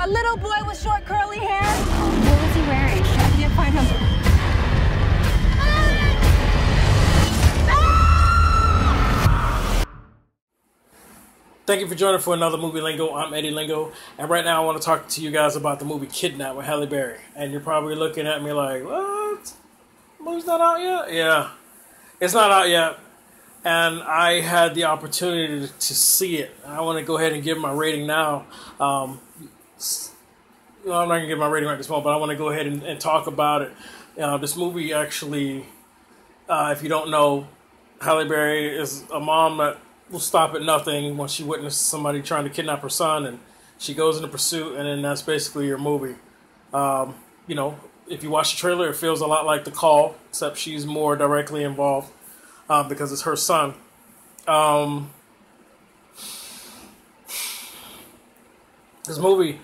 A little boy with short curly hair? What was he wearing? I can't find him. Thank you for joining for another Movie Lingo. I'm Eddie Lingo, and right now I want to talk to you guys about the movie Kidnap with Halle Berry. And you're probably looking at me like, what? The movie's not out yet? Yeah, it's not out yet. And I had the opportunity to see it. I want to go ahead and give my rating now. I'm not going to give my rating right this moment, but I want to go ahead and talk about it. This movie actually, if you don't know, Halle Berry is a mom that will stop at nothing when she witnesses somebody trying to kidnap her son, and she goes into pursuit, and then that's basically your movie. You know, if you watch the trailer, it feels a lot like The Call, except she's more directly involved because it's her son. This movie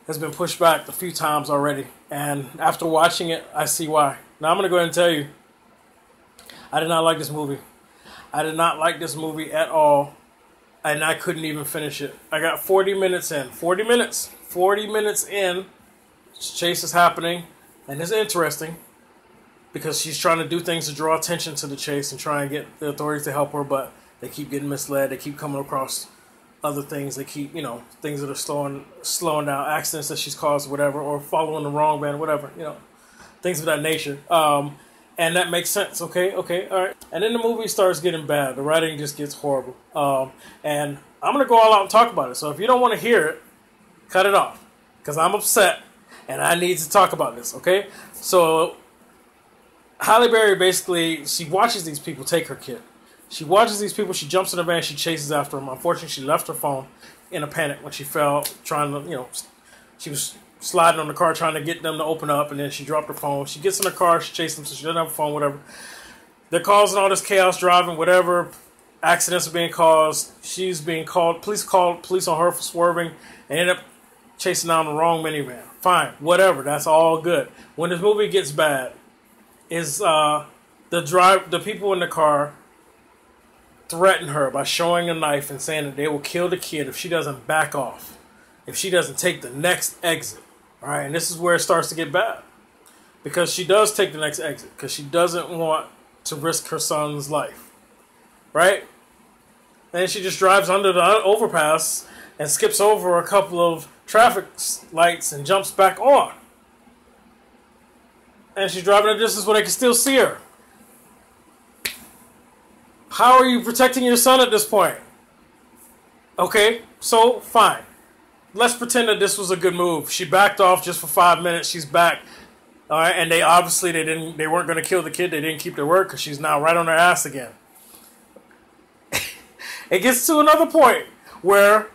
has been pushed back a few times already, and after watching it, I see why. Now I'm going to go ahead and tell you, I did not like this movie. I did not like this movie at all, and I couldn't even finish it. I got 40 minutes in. 40 minutes in, chase is happening, and it's interesting because she's trying to do things to draw attention to the chase and try and get the authorities to help her, but they keep getting misled. They keep coming across other things. They keep, things that are slowing down, accidents that she's caused, whatever, or following the wrong man, whatever, things of that nature. And that makes sense, okay, all right. And then the movie starts getting bad. The writing just gets horrible. And I'm going to go all out and talk about it. So if you don't want to hear it, cut it off. Because I'm upset, and I need to talk about this, okay? So Halle Berry basically, she watches these people take her kid. She watches these people, she jumps in the van, she chases after them. Unfortunately, she left her phone in a panic when she fell, trying to, she was sliding on the car trying to get them to open up, and then she dropped her phone. She gets in the car, she chases them, so she doesn't have a phone, whatever. They're causing all this chaos driving, whatever. Accidents are being caused. She's being called police on her for swerving, and end up chasing down the wrong minivan. Fine, whatever, that's all good. When this movie gets bad, is the people in the car threaten her by showing a knife and saying that they will kill the kid if she doesn't back off, if she doesn't take the next exit. All right, and this is where it starts to get bad, because she does take the next exit because she doesn't want to risk her son's life, right? And she just drives under the overpass and skips over a couple of traffic lights and jumps back on. And she's driving a distance where they can still see her. How are you protecting your son at this point? Okay, so fine. Let's pretend that this was a good move. She backed off just for 5 minutes. She's back. All right, and they weren't going to kill the kid. They didn't keep their word because she's now right on her ass again. It gets to another point where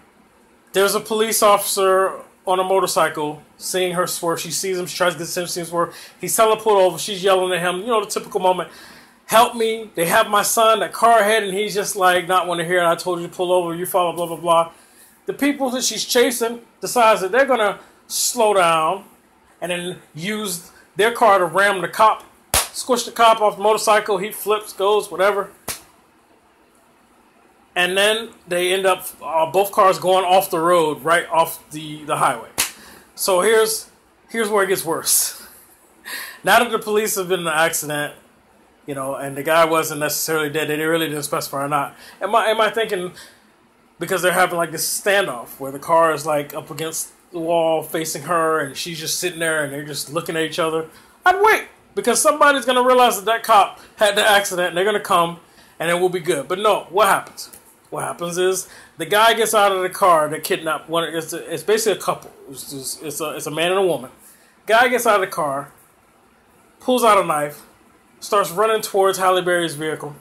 there's a police officer on a motorcycle seeing her swerve. She sees him. She tries to get him to swerve. He's telling her to pull over. She's yelling at him. The typical moment. Help me. They have my son, that car ahead, and he's just like, not want to hear it. I told you to pull over. You follow, blah, blah, blah. The people that she's chasing decides that they're going to slow down and then use their car to ram the cop, squish the cop off the motorcycle. He flips, goes, whatever. And then they end up, both cars going off the road, right off the highway. So here's where it gets worse. Now that the police have been in the accident, and the guy wasn't necessarily dead, they really didn't specify or not. Am I thinking, because they're having like this standoff where the car is like up against the wall facing her and she's just sitting there and they're just looking at each other, I'd wait, because somebody's going to realize that cop had the accident and they're going to come and it will be good. But no, what happens? What happens is the guy gets out of the car that kidnapped one. It's basically a couple. It's a man and a woman. Guy gets out of the car, pulls out a knife, starts running towards Halle Berry's vehicle.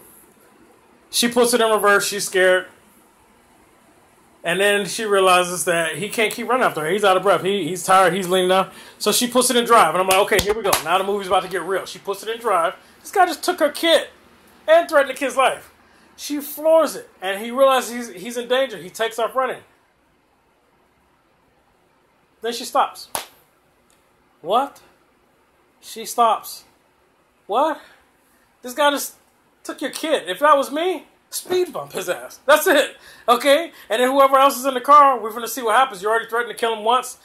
She puts it in reverse. She's scared. And then she realizes that he can't keep running after her. He's out of breath. He's tired. He's leaning down. So she puts it in drive. And I'm like, okay, here we go. Now the movie's about to get real. She puts it in drive. This guy just took her kid and threatened the kid's life. She floors it. And he realizes he's in danger. He takes off running. Then she stops. What? She stops. What? This guy just took your kid. If that was me, speed bump his ass. That's it. Okay? And then whoever else is in the car, we're going to see what happens. You already threatened to kill him once.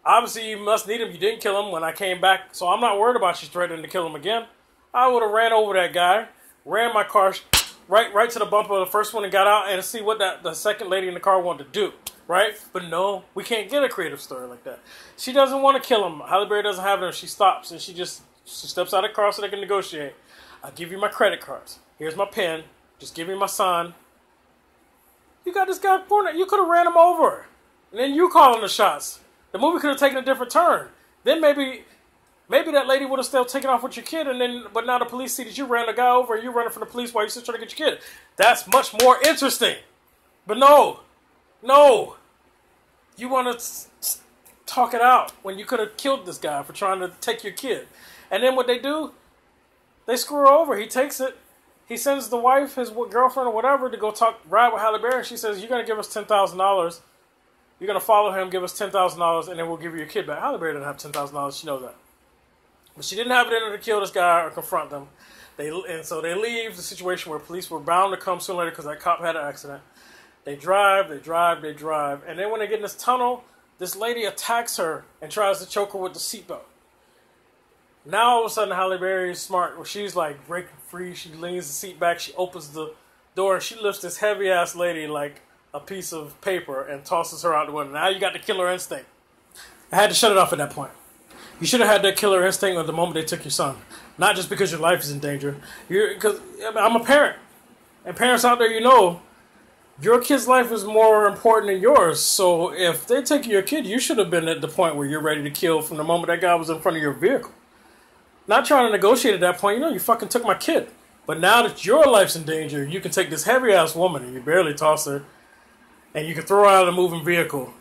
Obviously, you must need him. You didn't kill him when I came back, so I'm not worried about you threatening to kill him again. I would have ran over that guy, ran my car right to the bumper of the first one and got out and see what the second lady in the car wanted to do, right? But no, we can't get a creative story like that. She doesn't want to kill him. Halle Berry doesn't have it. She stops and she steps out of the car so they can negotiate. I'll give you my credit cards. Here's my pen. Just give me my sign. You got this guy cornered. You could have ran him over. And then you calling the shots. The movie could have taken a different turn. Then maybe that lady would have still taken off with your kid, but now the police see that you ran the guy over and you're running from the police while you're still trying to get your kid. That's much more interesting. But no. You want to talk it out when you could have killed this guy for trying to take your kid. And then what they do, they screw her over. He takes it. He sends the wife, his girlfriend or whatever, to go ride with Halle Berry. And she says, you're going to give us $10,000. You're going to follow him, give us $10,000, and then we'll give you your kid back. Halle Berry didn't have $10,000. She knows that. But she didn't have it in her to kill this guy or confront them. So they leave the situation where police were bound to come sooner or later because that cop had an accident. They drive. And then when they get in this tunnel, this lady attacks her and tries to choke her with the seatbelt. Now all of a sudden Halle Berry is smart where she's like breaking free. She leans the seat back. She opens the door and she lifts this heavy ass lady like a piece of paper and tosses her out the window. Now you got the killer instinct. I had to shut it off at that point. You should have had that killer instinct at the moment they took your son. Not just because your life is in danger. Because I'm a parent. And parents out there, you know, your kid's life is more important than yours. So if they take your kid, you should have been at the point where you're ready to kill from the moment that guy was in front of your vehicle. Not trying to negotiate at that point. You know, you fucking took my kid. But now that your life's in danger, you can take this heavy-ass woman and you barely toss her. And you can throw her out of the moving vehicle.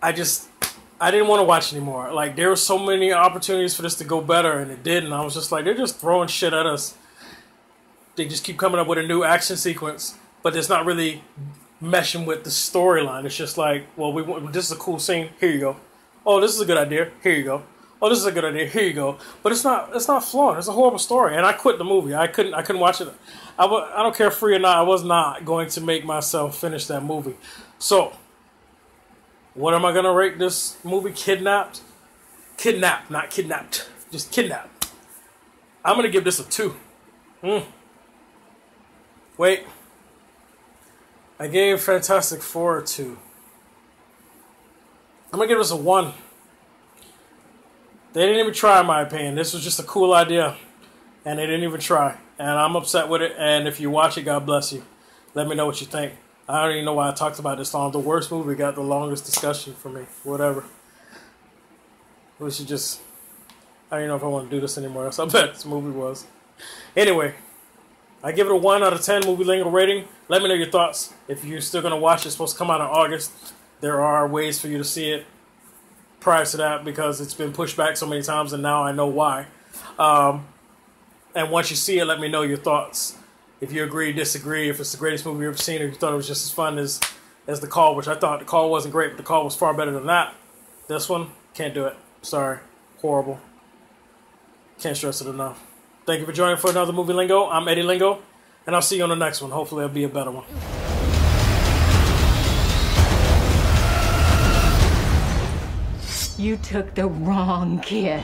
I didn't want to watch anymore. Like, there were so many opportunities for this to go better, and it didn't. I was just like, they're just throwing shit at us. They just keep coming up with a new action sequence, but it's not really meshing with the storyline. It's just like, well, this is a cool scene. Here you go. Oh, this is a good idea. Here you go. Oh, this is a good idea. Here you go. But it's not flowing. It's a horrible story, and I quit the movie. I couldn't watch it. I don't care free or not. I was not going to make myself finish that movie. So, what am I going to rate this movie? Kidnapped? Kidnap, not kidnapped. Just Kidnap. I'm going to give this a 2. Wait. I gave Fantastic Four a 2. I'm going to give this a 1. They didn't even try, in my opinion. This was just a cool idea. And they didn't even try. And I'm upset with it. And if you watch it, God bless you. Let me know what you think. I don't even know why I talked about this long. The worst movie got the longest discussion for me. Whatever. We should just... I don't even know if I want to do this anymore. That's how bad this movie was. Anyway. I give it a 1 out of 10 movie lingo rating. Let me know your thoughts. If you're still going to watch it, it's supposed to come out in August. There are ways for you to see it prior to that because it's been pushed back so many times and now I know why. And once you see it, let me know your thoughts. If you agree, disagree, if it's the greatest movie you've ever seen or you thought it was just as fun as The Call, which I thought The Call wasn't great, but The Call was far better than that. This one, can't do it. Sorry. Horrible. Can't stress it enough. Thank you for joining for another Movie Lingo. I'm Eddie Lingo, and I'll see you on the next one. Hopefully it'll be a better one. You took the wrong kid.